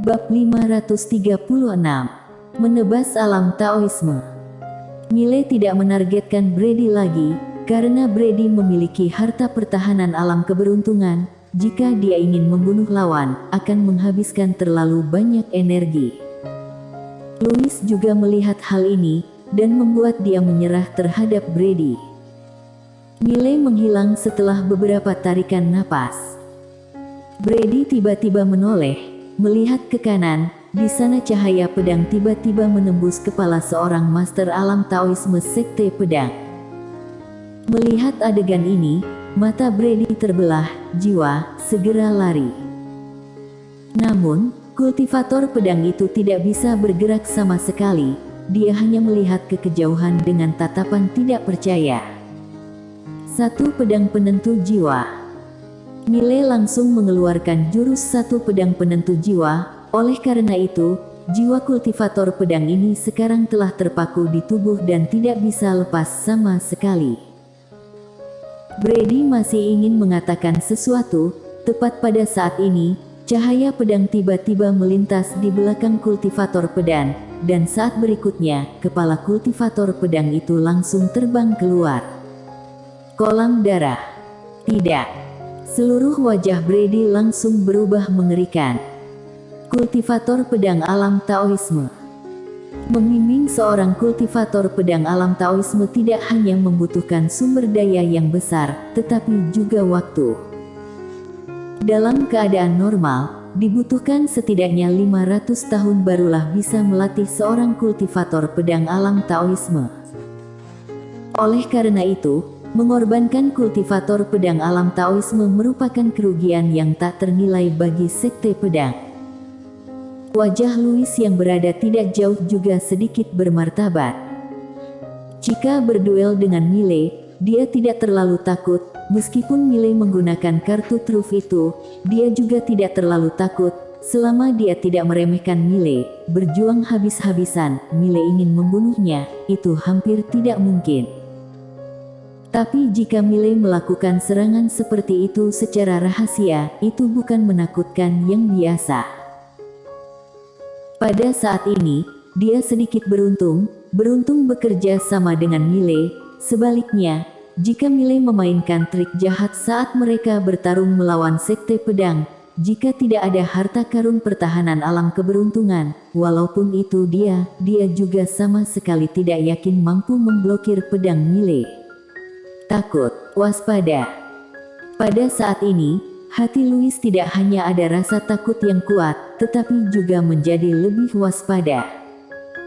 Bab 536. Menebas alam Taoisme. Mile tidak menargetkan Brady lagi, karena Brady memiliki harta pertahanan alam keberuntungan. Jika dia ingin membunuh lawan, akan menghabiskan terlalu banyak energi. Louis juga melihat hal ini, dan membuat dia menyerah terhadap Brady. Mile menghilang setelah beberapa tarikan napas. Brady tiba-tiba menoleh, melihat ke kanan. Di sana cahaya pedang tiba-tiba menembus kepala seorang master alam Taoisme sekte pedang. Melihat adegan ini, mata Brady terbelah, jiwa segera lari. Namun, kultivator pedang itu tidak bisa bergerak sama sekali. Dia hanya melihat ke kejauhan dengan tatapan tidak percaya. Satu pedang penentu jiwa. Mile langsung mengeluarkan jurus satu pedang penentu jiwa. Oleh karena itu, jiwa kultivator pedang ini sekarang telah terpaku di tubuh dan tidak bisa lepas sama sekali. Brady masih ingin mengatakan sesuatu. Tepat pada saat ini, cahaya pedang tiba-tiba melintas di belakang kultivator pedang, dan saat berikutnya, kepala kultivator pedang itu langsung terbang keluar. Kolam darah. Tidak. Seluruh wajah Brady langsung berubah mengerikan. Kultivator pedang alam Taoisme. Membimbing seorang kultivator pedang alam Taoisme tidak hanya membutuhkan sumber daya yang besar, tetapi juga waktu. Dalam keadaan normal, dibutuhkan setidaknya 500 tahun barulah bisa melatih seorang kultivator pedang alam Taoisme. Oleh karena itu, mengorbankan kultivator pedang alam Taoisme merupakan kerugian yang tak ternilai bagi sekte pedang. Wajah Louis yang berada tidak jauh juga sedikit bermartabat. Jika berduel dengan Mile, dia tidak terlalu takut. Meskipun Mile menggunakan kartu truf itu, dia juga tidak terlalu takut. Selama dia tidak meremehkan Mile, berjuang habis-habisan, Mile ingin membunuhnya, itu hampir tidak mungkin. Tapi jika Mile melakukan serangan seperti itu secara rahasia, itu bukan menakutkan yang biasa. Pada saat ini, dia sedikit beruntung bekerja sama dengan Mile. Sebaliknya, jika Mile memainkan trik jahat saat mereka bertarung melawan sekte pedang, jika tidak ada harta karun pertahanan alam keberuntungan, walaupun itu dia juga sama sekali tidak yakin mampu memblokir pedang Mile. Takut, waspada. Pada saat ini, hati Louis tidak hanya ada rasa takut yang kuat, tetapi juga menjadi lebih waspada.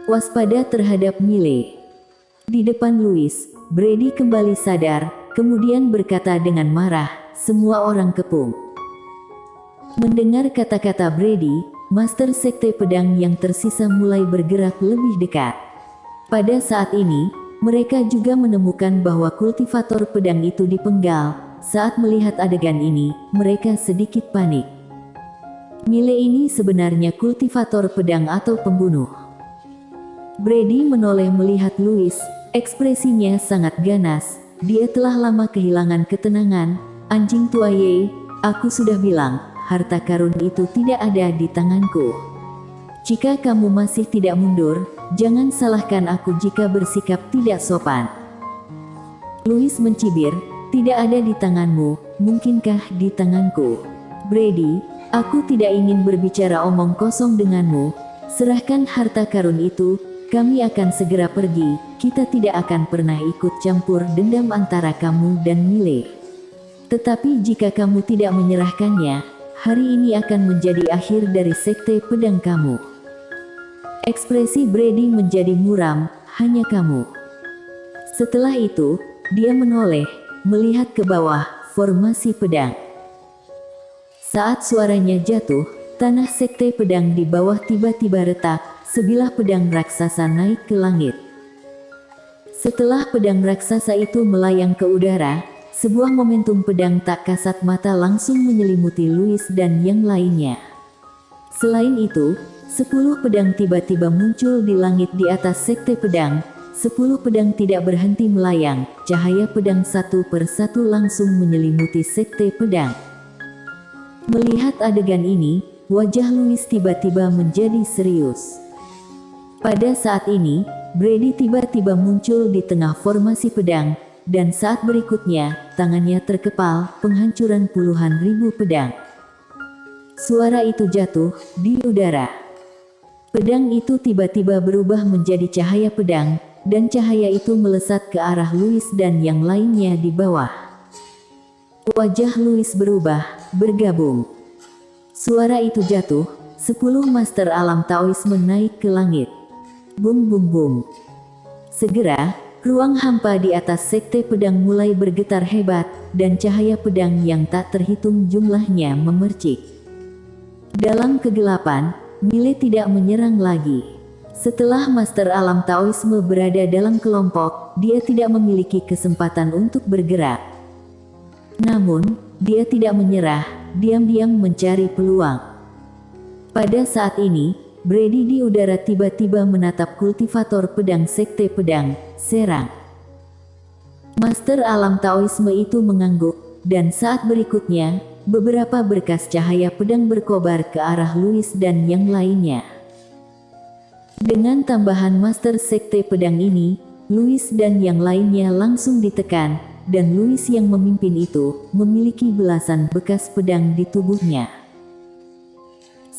Waspada terhadap Mile. Di depan Louis, Brady kembali sadar, kemudian berkata dengan marah, "Semua orang kepung." Mendengar kata-kata Brady, master sekte pedang yang tersisa mulai bergerak lebih dekat. Pada saat ini, mereka juga menemukan bahwa kultivator pedang itu dipenggal. Saat melihat adegan ini, mereka sedikit panik. Mile ini sebenarnya kultivator pedang atau pembunuh. Brady menoleh melihat Louis, ekspresinya sangat ganas. Dia telah lama kehilangan ketenangan. "Anjing tua Ye, aku sudah bilang, harta karun itu tidak ada di tanganku. Jika kamu masih tidak mundur, jangan salahkan aku jika bersikap tidak sopan." Louis mencibir, "Tidak ada di tanganmu, mungkinkah di tanganku?" "Brady, aku tidak ingin berbicara omong kosong denganmu. Serahkan harta karun itu, kami akan segera pergi. Kita tidak akan pernah ikut campur dendam antara kamu dan Mile. Tetapi jika kamu tidak menyerahkannya, hari ini akan menjadi akhir dari sekte pedang kamu." Ekspresi Brady menjadi muram, "Hanya kamu." Setelah itu, dia menoleh, melihat ke bawah, formasi pedang. Saat suaranya jatuh, tanah sekte pedang di bawah tiba-tiba retak, sebilah pedang raksasa naik ke langit. Setelah pedang raksasa itu melayang ke udara, sebuah momentum pedang tak kasat mata langsung menyelimuti Louis dan yang lainnya. Selain itu, 10 pedang tiba-tiba muncul di langit di atas sekte pedang. 10 pedang tidak berhenti melayang, cahaya pedang satu persatu langsung menyelimuti sekte pedang. Melihat adegan ini, wajah Louis tiba-tiba menjadi serius. Pada saat ini, Brady tiba-tiba muncul di tengah formasi pedang, dan saat berikutnya, tangannya terkepal, penghancuran puluhan ribu pedang. Suara itu jatuh di udara. Pedang itu tiba-tiba berubah menjadi cahaya pedang, dan cahaya itu melesat ke arah Louis dan yang lainnya di bawah. Wajah Louis berubah, bergabung. Suara itu jatuh, 10 master alam Taoisme naik ke langit. Bum bum bum. Segera, ruang hampa di atas sekte pedang mulai bergetar hebat, dan cahaya pedang yang tak terhitung jumlahnya memercik. Dalam kegelapan, Mile tidak menyerang lagi. Setelah master alam Taoisme berada dalam kelompok, dia tidak memiliki kesempatan untuk bergerak. Namun, dia tidak menyerah, diam-diam mencari peluang. Pada saat ini, Brady di udara tiba-tiba menatap kultivator pedang sekte pedang, serang. Master alam Taoisme itu mengangguk, dan saat berikutnya, beberapa berkas cahaya pedang berkobar ke arah Louis dan yang lainnya. Dengan tambahan master sekte pedang ini, Louis dan yang lainnya langsung ditekan, dan Louis yang memimpin itu, memiliki belasan bekas pedang di tubuhnya.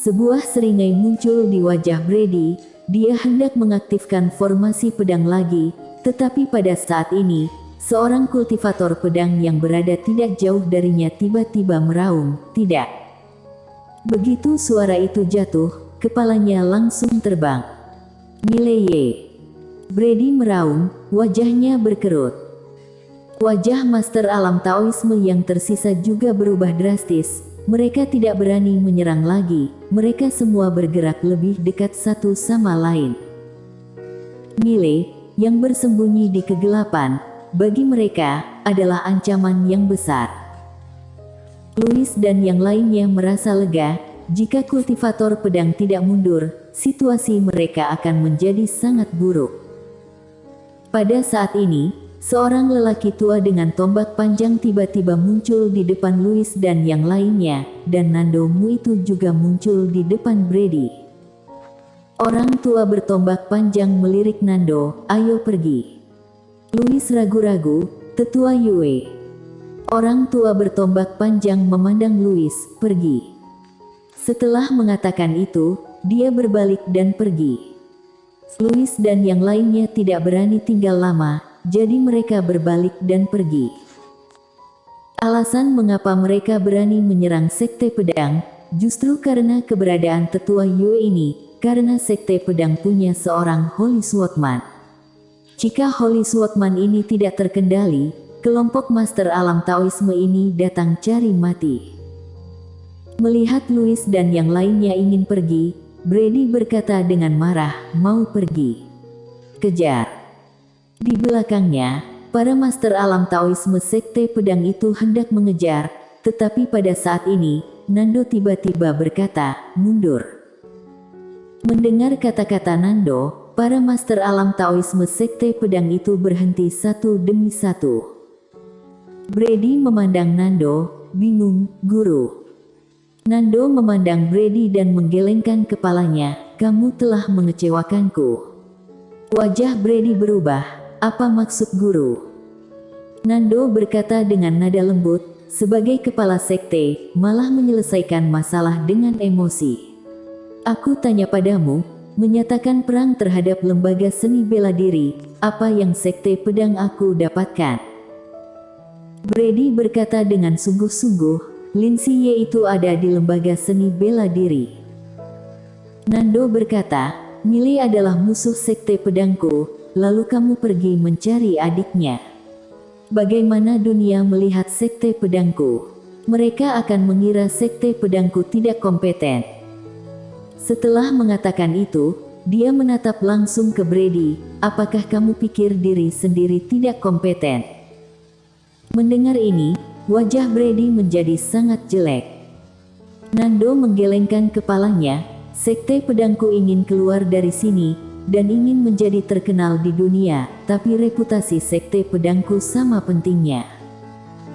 Sebuah seringai muncul di wajah Brady, dia hendak mengaktifkan formasi pedang lagi, tetapi pada saat ini, seorang kultivator pedang yang berada tidak jauh darinya tiba-tiba meraung, "Tidak!" Begitu suara itu jatuh, kepalanya langsung terbang. "Mileye!" Brady meraung, wajahnya berkerut. Wajah master alam Taoisme yang tersisa juga berubah drastis. Mereka tidak berani menyerang lagi, mereka semua bergerak lebih dekat satu sama lain. Mile, yang bersembunyi di kegelapan, bagi mereka, adalah ancaman yang besar. Louis dan yang lainnya merasa lega, jika kultivator pedang tidak mundur, situasi mereka akan menjadi sangat buruk. Pada saat ini, seorang lelaki tua dengan tombak panjang tiba-tiba muncul di depan Louis dan yang lainnya, dan Nando Mu itu juga muncul di depan Brady. Orang tua bertombak panjang melirik Nando, "Ayo pergi." Louis ragu-ragu, "Tetua Yue." Orang tua bertombak panjang memandang Louis, "Pergi." Setelah mengatakan itu, dia berbalik dan pergi. Louis dan yang lainnya tidak berani tinggal lama, jadi mereka berbalik dan pergi. Alasan mengapa mereka berani menyerang sekte pedang, justru karena keberadaan tetua Yue ini, karena sekte pedang punya seorang Holy Swordsman. Jika Holy Swordsman ini tidak terkendali, kelompok master alam Taoisme ini datang cari mati. Melihat Louis dan yang lainnya ingin pergi, Brady berkata dengan marah, "Mau pergi? Kejar." Di belakangnya, para master alam Taoisme sekte pedang itu hendak mengejar, tetapi pada saat ini, Nando tiba-tiba berkata, "Mundur." Mendengar kata-kata Nando, para master alam Taoisme sekte pedang itu berhenti satu demi satu. Brady memandang Nando, bingung, "Guru." Nando memandang Brady dan menggelengkan kepalanya, "Kamu telah mengecewakanku." Wajah Brady berubah. "Apa maksud guru?" Nando berkata dengan nada lembut, sebagai kepala sekte, malah menyelesaikan masalah dengan emosi. "Aku tanya padamu, menyatakan perang terhadap lembaga seni bela diri, apa yang sekte pedang aku dapatkan?" Brady berkata dengan sungguh-sungguh, "Lin Siye itu ada di lembaga seni bela diri." Nando berkata, "Mile adalah musuh sekte pedangku. Lalu kamu pergi mencari adiknya. Bagaimana dunia melihat sekte pedangku? Mereka akan mengira sekte pedangku tidak kompeten." Setelah mengatakan itu, dia menatap langsung ke Brady, "Apakah kamu pikir diri sendiri tidak kompeten?" Mendengar ini, wajah Brady menjadi sangat jelek. Nando menggelengkan kepalanya, "Sekte pedangku ingin keluar dari sini dan ingin menjadi terkenal di dunia, tapi reputasi sekte pedangku sama pentingnya.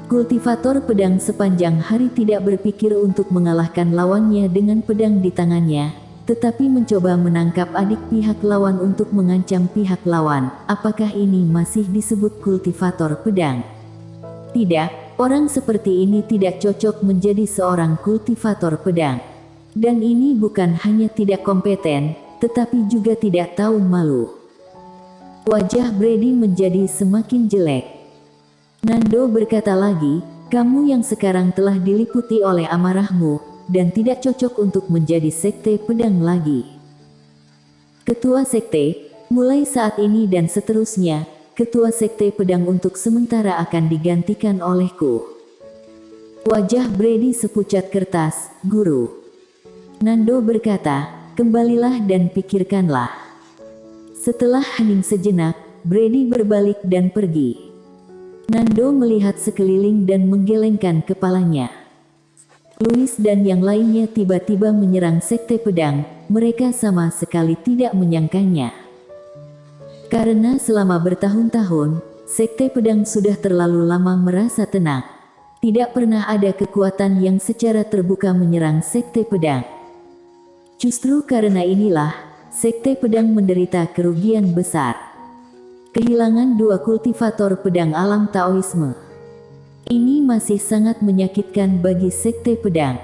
Kultivator pedang sepanjang hari tidak berpikir untuk mengalahkan lawannya dengan pedang di tangannya, tetapi mencoba menangkap adik pihak lawan untuk mengancam pihak lawan. Apakah ini masih disebut kultivator pedang? Tidak, orang seperti ini tidak cocok menjadi seorang kultivator pedang. Dan ini bukan hanya tidak kompeten, tetapi juga tidak tahu malu. Wajah Brady menjadi semakin jelek. Nando berkata lagi, kamu yang sekarang telah diliputi oleh amarahmu, dan tidak cocok untuk menjadi sekte pedang lagi. Ketua sekte, mulai saat ini dan seterusnya, ketua sekte pedang untuk sementara akan digantikan olehku. Wajah Brady sepucat kertas, guru. Nando berkata, kembalilah dan pikirkanlah. Setelah hening sejenak, Brady berbalik dan pergi. Nando melihat sekeliling dan menggelengkan kepalanya. Louis dan yang lainnya tiba-tiba menyerang sekte pedang, mereka sama sekali tidak menyangkanya. Karena selama bertahun-tahun, sekte pedang sudah terlalu lama merasa tenang. Tidak pernah ada kekuatan yang secara terbuka menyerang sekte pedang. Justru karena inilah, sekte pedang menderita kerugian besar. Kehilangan 2 kultivator pedang alam Taoisme. Ini masih sangat menyakitkan bagi sekte pedang.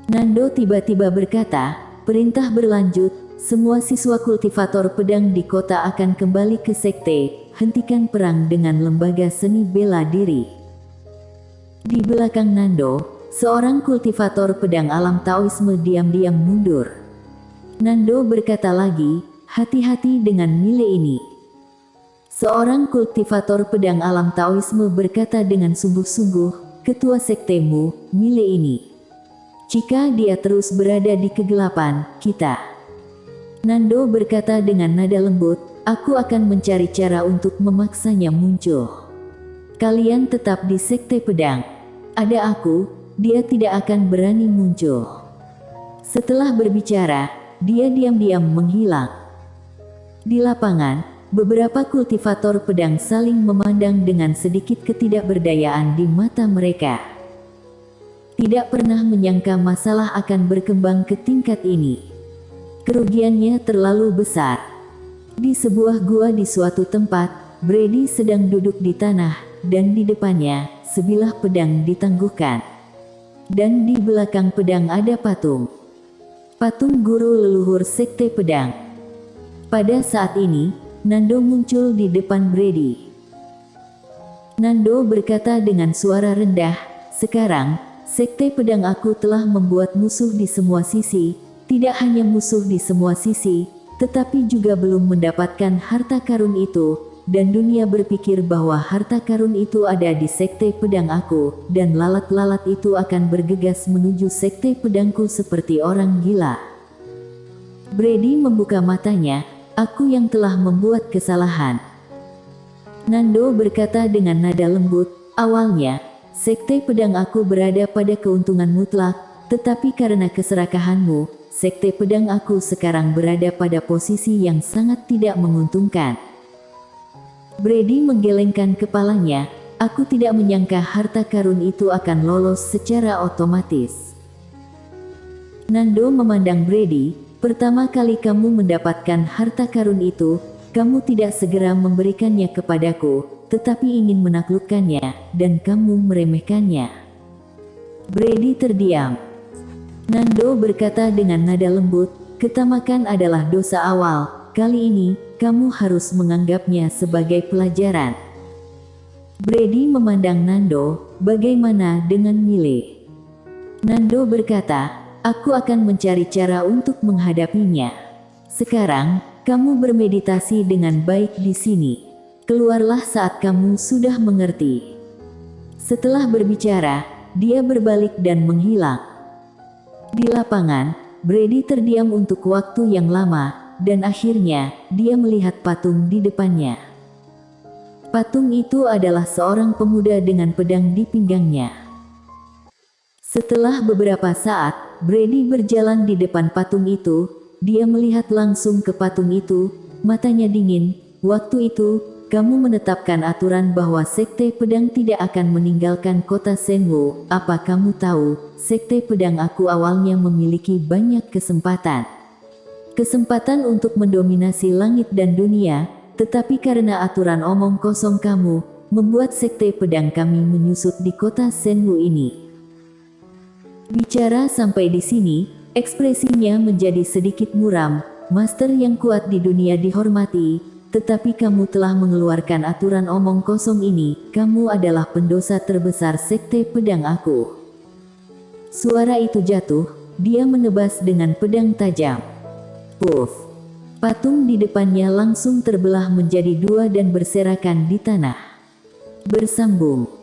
Nando tiba-tiba berkata, perintah berlanjut, semua siswa kultivator pedang di kota akan kembali ke sekte, hentikan perang dengan lembaga seni bela diri. Di belakang Nando, seorang kultivator pedang alam Taoisme diam-diam mundur. Nando berkata lagi, hati-hati dengan Mile ini. Seorang kultivator pedang alam Taoisme berkata dengan sungguh-sungguh, ketua sektemu, Mile ini. Jika dia terus berada di kegelapan, kita. Nando berkata dengan nada lembut, aku akan mencari cara untuk memaksanya muncul. Kalian tetap di sekte pedang. Ada aku, dia tidak akan berani muncul. Setelah berbicara, dia diam-diam menghilang. Di lapangan, beberapa kultivator pedang saling memandang dengan sedikit ketidakberdayaan di mata mereka. Tidak pernah menyangka masalah akan berkembang ke tingkat ini. Kerugiannya terlalu besar. Di sebuah gua di suatu tempat, Brady sedang duduk di tanah, dan di depannya, sebilah pedang ditangguhkan. Dan di belakang pedang ada patung. Patung guru leluhur sekte pedang. Pada saat ini, Nando muncul di depan Brady. Nando berkata dengan suara rendah, sekarang, sekte pedang aku telah membuat musuh di semua sisi, tidak hanya musuh di semua sisi, tetapi juga belum mendapatkan harta karun itu, dan dunia berpikir bahwa harta karun itu ada di sekte pedang aku, dan lalat-lalat itu akan bergegas menuju sekte pedangku seperti orang gila. Brady membuka matanya, aku yang telah membuat kesalahan. Nando berkata dengan nada lembut, awalnya, sekte pedang aku berada pada keuntungan mutlak, tetapi karena keserakahanmu, sekte pedang aku sekarang berada pada posisi yang sangat tidak menguntungkan. Brady menggelengkan kepalanya, aku tidak menyangka harta karun itu akan lolos secara otomatis. Nando memandang Brady, pertama kali kamu mendapatkan harta karun itu, kamu tidak segera memberikannya kepadaku, tetapi ingin menaklukkannya, dan kamu meremehkannya. Brady terdiam. Nando berkata dengan nada lembut, ketamakan adalah dosa awal, kali ini, kamu harus menganggapnya sebagai pelajaran. Brady memandang Nando, bagaimana dengan Mile? Nando berkata, aku akan mencari cara untuk menghadapinya. Sekarang, kamu bermeditasi dengan baik di sini. Keluarlah saat kamu sudah mengerti. Setelah berbicara, dia berbalik dan menghilang. Di lapangan, Brady terdiam untuk waktu yang lama, dan akhirnya, dia melihat patung di depannya. Patung itu adalah seorang pemuda dengan pedang di pinggangnya. Setelah beberapa saat, Brady berjalan di depan patung itu, dia melihat langsung ke patung itu, matanya dingin. Waktu itu, kamu menetapkan aturan bahwa Sekte Pedang tidak akan meninggalkan kota Senwu. Apa kamu tahu, Sekte Pedang aku awalnya memiliki banyak kesempatan. Kesempatan untuk mendominasi langit dan dunia, tetapi karena aturan omong kosong kamu, membuat Sekte Pedang kami menyusut di kota Senwu ini. Bicara sampai di sini, ekspresinya menjadi sedikit muram. Master yang kuat di dunia dihormati, tetapi kamu telah mengeluarkan aturan omong kosong ini. Kamu adalah pendosa terbesar Sekte Pedang aku. Suara itu jatuh, dia menebas dengan pedang tajam. Puff! Patung di depannya langsung terbelah menjadi dua dan berserakan di tanah. Bersambung.